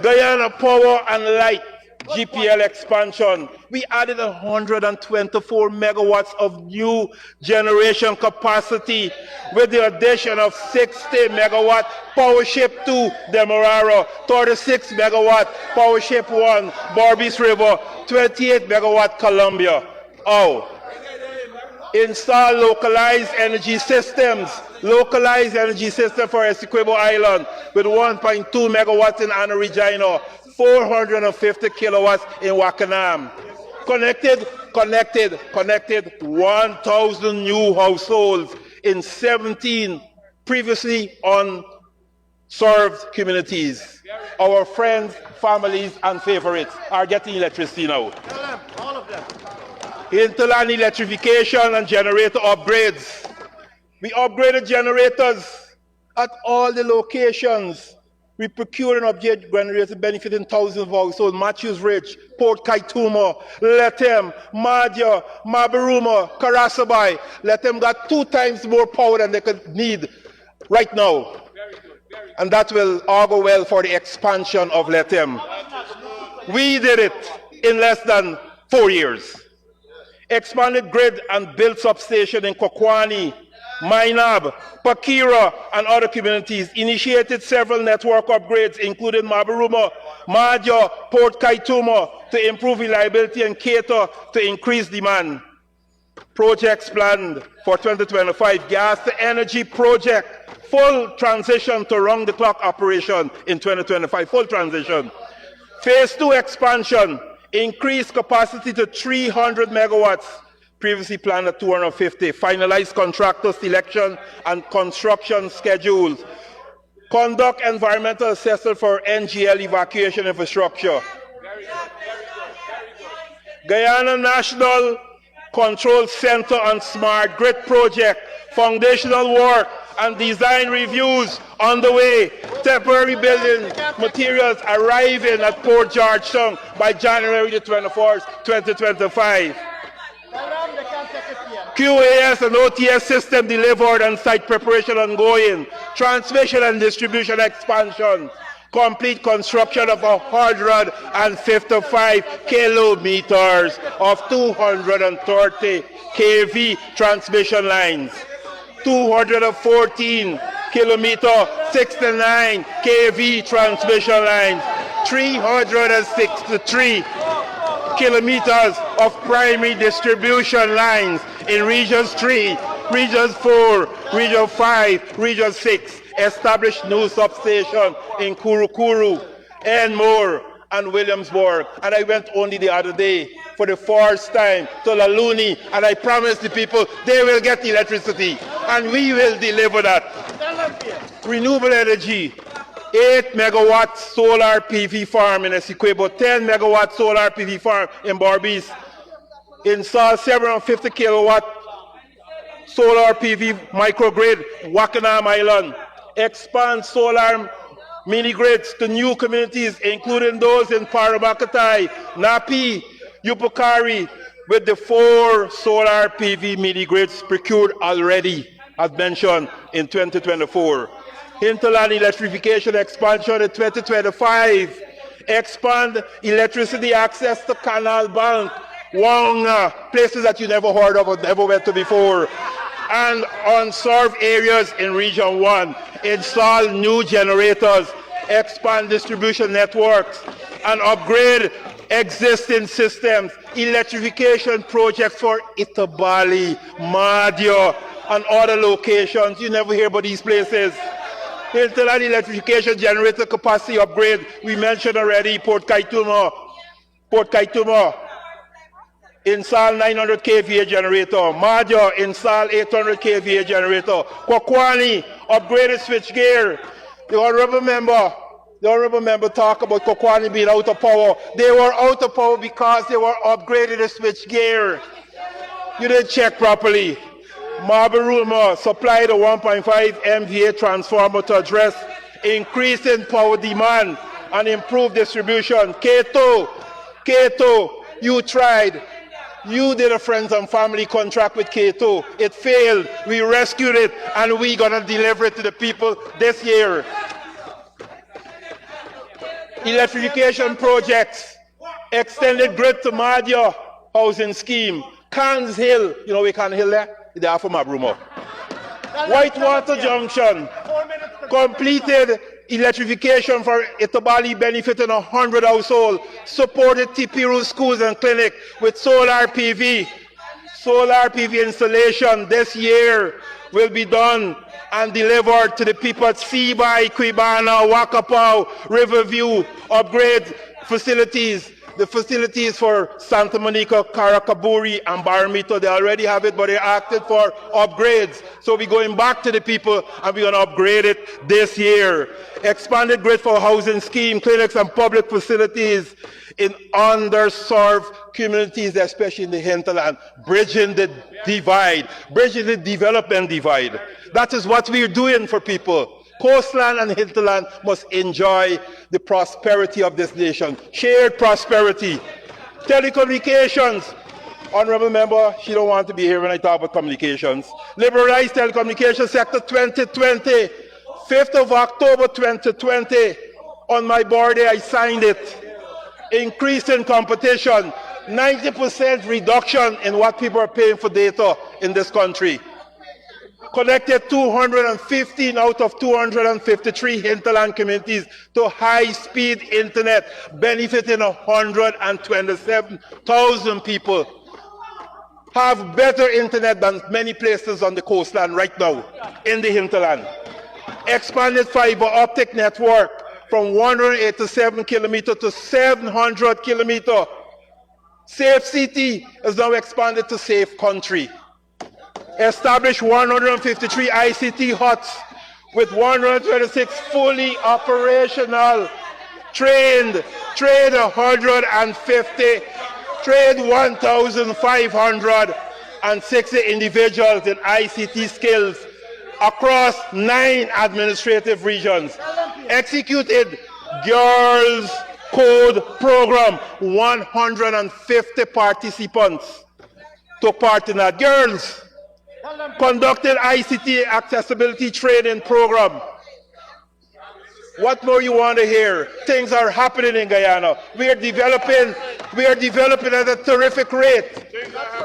Speaker 2: Guyana Power and Light, GPL expansion. We added 124 megawatts of new generation capacity with the addition of 60 megawatt Power Ship 2, Demerara, 36 megawatt Power Ship 1, Barbies River, 28 megawatt Columbia. Oh. Install localized energy systems for Essequibo Island with 1.2 megawatts in Anna Regina, 450 kilowatts in Wakanam. Connected 1,000 new households in 17 previously unserved communities. Our friends, families, and favorites are getting electricity now.
Speaker 3: All of them.
Speaker 2: Hinterland electrification and generator upgrades. We upgraded generators at all the locations. We procured and upgraded generators benefiting thousands of households. Matthews Ridge, Port Kaituma, Lethem, Madja, Mabaruma, Karasabai. Lethem got 2 times more power than they could need right now. And that will augur well for the expansion of Lethem. We did it in less than 4 years. Expanded grid and built substation in Kokwani, Mainab, Pakira, and other communities. Initiated several network upgrades, including Mabaruma, Madja, Port Kaituma, to improve reliability and cater to increased demand. Projects planned for 2025, gas to energy project, full transition to round-the-clock operation in 2025, full transition. Phase 2 expansion, increased capacity to 300 megawatts, previously planned at 250. Finalized contractor selection and construction schedules. Conduct environmental assessment for NGL evacuation infrastructure. Guyana National Control Center on Smart Grid Project. Foundational work and design reviews on the way. Temporary building materials arriving at Port Georgetown by January the 24th, 2025. QAS and OTS system delivered and site preparation ongoing. Transmission and distribution expansion. Complete construction of 155 kilometers of 230 kV transmission lines. 214 kilometer 69 kV transmission lines, 363 kilometers of primary distribution lines in Regions 3, Regions 4, Region 5, Region 6. Established new substation in Kurukuru, Enmore, and Williamsburg. And I went only the other day for the first time to Laluni, and I promised the people they will get electricity, and we will deliver that. Renewable energy, 8 megawatt solar PV farm in Essequibo, 10 megawatt solar PV farm in Barbies. Install 750 kilowatt solar PV microgrid, Wakanam Island. Expand solar mini grids to new communities, including those in Paramakatai, Napi, Yupukari, with the 4 solar PV mini grids procured already, as mentioned, in 2024. Hinterland electrification expansion in 2025. Expand electricity access to Canal Bank, Wonga, places that you never heard of or never went to before, and unserved areas in Region 1. Install new generators, expand distribution networks, and upgrade existing systems. Electrification projects for Itabali, Madja, and other locations. You never hear about these places. Hinterland electrification generator capacity upgrade. We mentioned already Port Kaituma. Install 900 kVA generator. Madja, install 800 kVA generator. Kokwani, upgraded switchgear. The honorable member talked about Kokwani being out of power. They were out of power because they were upgraded the switchgear. You didn't check properly. Mabaruma supplied a 1.5 MVA transformer to address increase in power demand and improve distribution. 𝐃𝐄𝐁𝐃𝐄, you tried. You did a friends and family contract with K2. It failed. We rescued it, and we're going to deliver it to the people this year. Electrification projects, extended grid to Madia housing scheme, Cans Hill, you know we Can Hill there? It's there for Mabrumo. Whitewater Junction, completed electrification for Itobali benefiting 100 households, supported Tipiru schools and clinic with solar PV. Solar PV installation this year will be done and delivered to the people at Seaby, Guyana, Wakapau, Riverview, upgrade facilities. The facilities for Santa Monica, Karakaburi, and Baramito, they already have it, but they're asking for upgrades. So we're going back to the people, and we're going to upgrade it this year. Expanded grid for housing scheme, clinics, and public facilities in underserved communities, especially in the hinterland, bridging the divide, bridging the development divide. That is what we're doing for people. Coastland and hinterland must enjoy the prosperity of this nation. Shared prosperity. Telecommunications. Honorable member, she don't want to be here when I talk about communications. Liberalized telecommunications sector 2020. 5th of October 2020. On my board day, I signed it. Increase in competition. 90% reduction in what people are paying for data in this country. Connected 215 out of 253 hinterland communities to high-speed internet, benefiting 127,000 people. Have better internet than many places on the coastline right now in the hinterland. Expanded fiber optic network from 187 kilometers to 700 kilometers. Safe City is now expanded to Safe Country. Established 153 ICT huts with 126 fully operational, trained 150, trained 1,560 individuals in ICT skills across 9 administrative regions. Executed Girls Code Program, 150 participants took part in that. Girls. Conducted ICT accessibility training program. What more you want to hear? Things are happening in Guyana. We are developing at a terrific rate.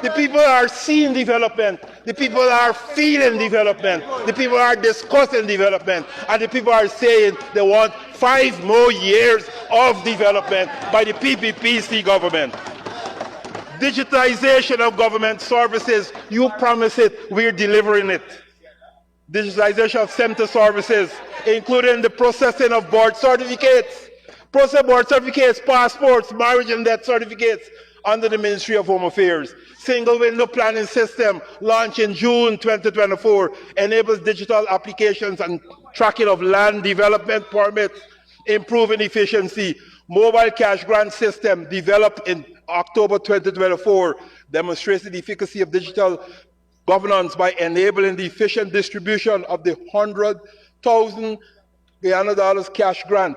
Speaker 2: The people are seeing development. The people are feeling development. The people are discussing development. And the people are saying they want 5 more years of development by the PPPC government. Digitization of government services, you promise it, we're delivering it. Digitization of center services, including the processing of board certificates, passports, marriage and death certificates under the Ministry of Home Affairs. Single window planning system launched in June 2024 enables digital applications and tracking of land development permits, improving efficiency. Mobile cash grant system developed in October 2024 demonstrates the efficacy of digital governance by enabling the efficient distribution of the 100,000 Guyana dollars cash grant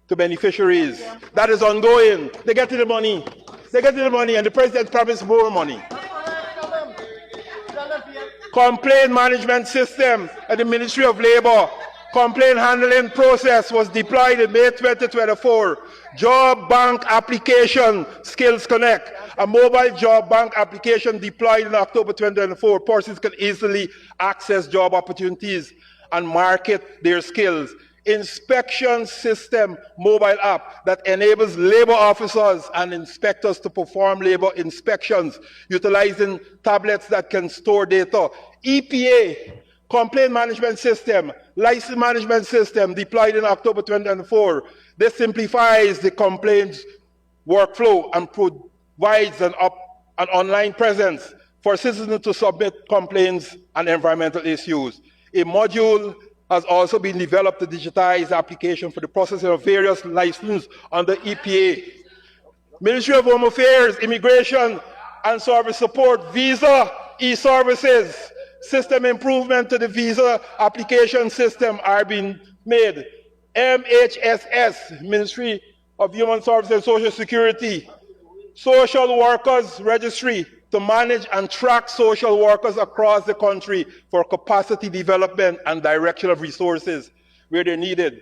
Speaker 2: to beneficiaries. That is ongoing. They get to the money. And the president promised more money. Complaint management system at the Ministry of Labor. Complaint handling process was deployed in May 2024. Job bank application, Skills Connect, a mobile job bank application deployed in October 2024. Persons can easily access job opportunities and market their skills. Inspection system mobile app that enables labor officers and inspectors to perform labor inspections utilizing tablets that can store data. EPA, complaint management system, license management system deployed in October 2024. This simplifies the complaints workflow and provides an online presence for citizens to submit complaints and environmental issues. A module has also been developed to digitize the application for the processing of various licenses under EPA. Ministry of Home Affairs, Immigration and Service Support, Visa, e-services, system improvement to the visa application system are being made. MHSS, Ministry of Human Services and Social Security, social workers registry to manage and track social workers across the country for capacity development and direction of resources where they're needed.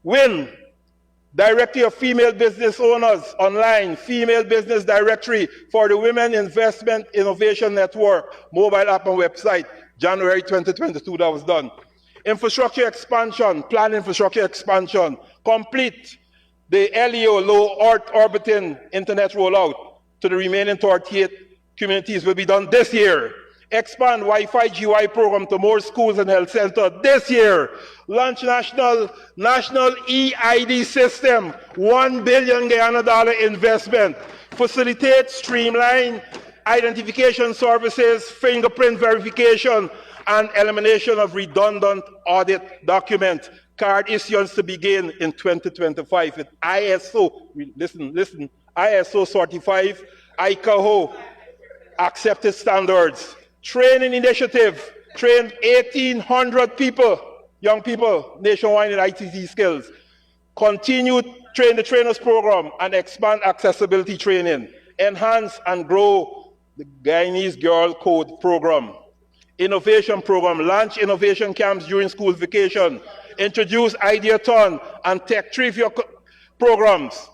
Speaker 2: WIN, Directory of Female Business Owners Online, Female Business Directory for the Women Investment Innovation Network, mobile app and website, January 2022, that was done. Infrastructure expansion, planned infrastructure expansion, complete the LEO, low Earth orbiting internet rollout to the remaining 38 communities will be done this year. Expand Wi-Fi GY program to more schools and health centers this year. Launch national EID system, $1 billion Guyana investment. Facilitate, streamline identification services, fingerprint verification, and elimination of redundant audit documents. Card issuance to begin in 2025 with ISO, listen, ISO certified, ICAO accepted standards. Training initiative, train 1,800 people, young people, nationwide in ICT skills. Continue train the trainers program and expand accessibility training. Enhance and grow the Guyanese Girl Code program. Innovation program, launch innovation camps during school vacation. Introduce Ideathon and Tech Trivia programs.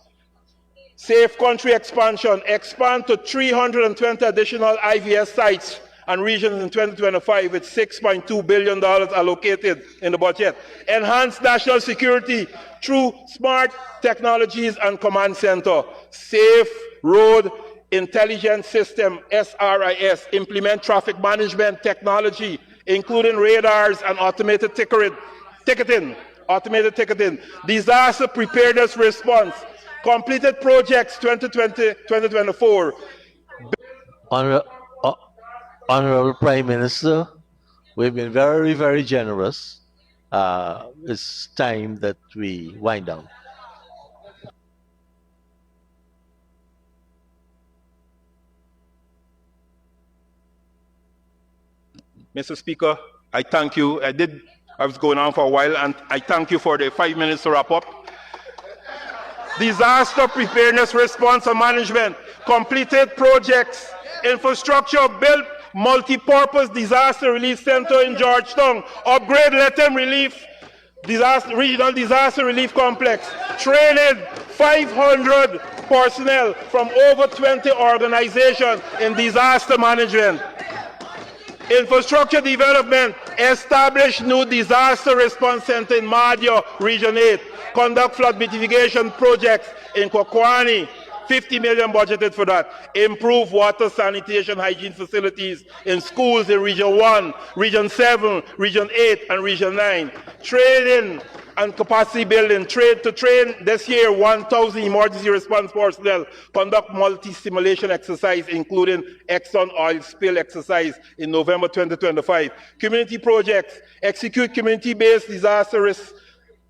Speaker 2: Safe country expansion, expand to 320 additional IVS sites and regions in 2025 with $6.2 billion allocated in the budget. Enhance national security through smart technologies and command center. Safe road intelligence system, SRIS. Implement traffic management technology, including radars and automated ticketing. Disaster preparedness response. Completed projects 2020-2024.
Speaker 1: Honorable Prime Minister, we've been very, very generous. It's time that we wind down.
Speaker 2: Mr. Speaker, I thank you. I was going on for a while, and I thank you for the 5 minutes to wrap up. Disaster preparedness response and management, completed projects, infrastructure built, multi-purpose disaster relief center in Georgetown, upgrade Lethem relief, regional disaster relief complex, training 500 personnel from over 20 organizations in disaster management. Infrastructure development, establish new disaster response center in Madio, Region 8. Conduct flood mitigation projects in Kokwani, 50 million budgeted for that. Improve water, sanitation, hygiene facilities in schools in Region 1, Region 7, Region 8, and Region 9. Training and capacity building. Train this year 1,000 emergency response personnel. Conduct multi-simulation exercise, including Exxon oil spill exercise in November 2025. Community projects. Execute community-based disaster risk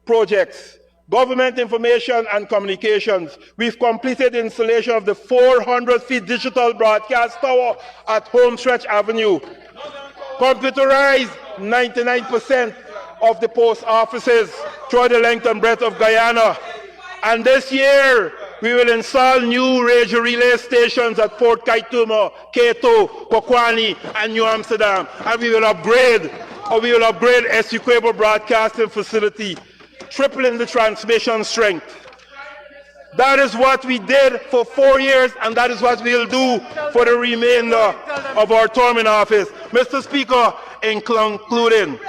Speaker 2: projects. Government information and communications. We've completed installation of the 400-feet digital broadcast tower at Homestretch Avenue. Computerized 99% of the post offices throughout the length and breadth of Guyana. And this year, we will install new radio relay stations at Port Kaitumo, Keto, Kokwani, and New Amsterdam. And we will upgrade Essequibo broadcasting facility, tripling the transmission strength. That is what we did for 4 years, and that is what we'll do for the remainder of our term in office. Mr. Speaker, in concluding,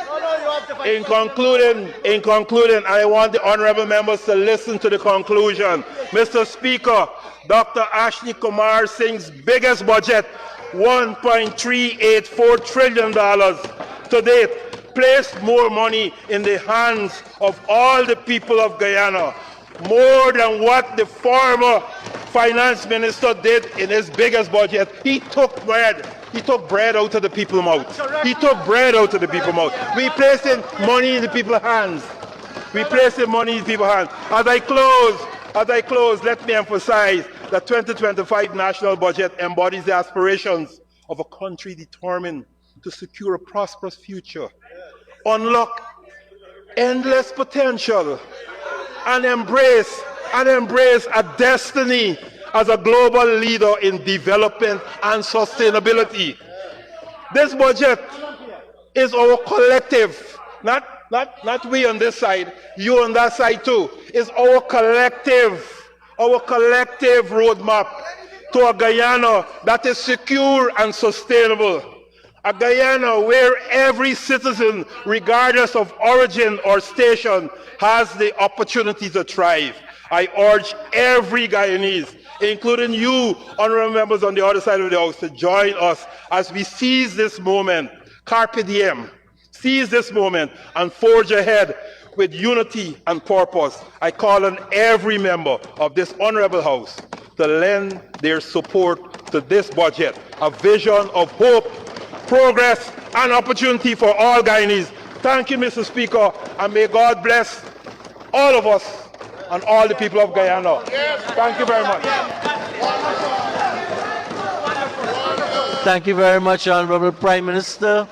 Speaker 2: I want the honorable members to listen to the conclusion. Mr. Speaker, Dr. Ashley Kumar Singh's biggest budget, $1.384 trillion to date, placed more money in the hands of all the people of Guyana, more than what the former finance minister did in his biggest budget. He took bread out of the people's mouth. He took bread out of the people's mouth. We placing money in the people's hands. As I close, let me emphasize that 2025 national budget embodies the aspirations of a country determined to secure a prosperous future, unlock endless potential, and embrace a destiny as a global leader in development and sustainability. This budget is our collective, not we on this side, you on that side too. It's our collective roadmap to a Guyana that is secure and sustainable. A Guyana where every citizen, regardless of origin or station, has the opportunity to thrive. I urge every Guyanese, including you, honorable members on the other side of the House, to join us as we seize this moment, carpe diem, seize this moment and forge ahead with unity and purpose. I call on every member of this honorable House to lend their support to this budget, a vision of hope, progress, and opportunity for all Guyanese. Thank you, Mr. Speaker, and may God bless all of us and all the people of Guyana. Thank you very much.
Speaker 1: Thank you very much, Honorable Prime Minister.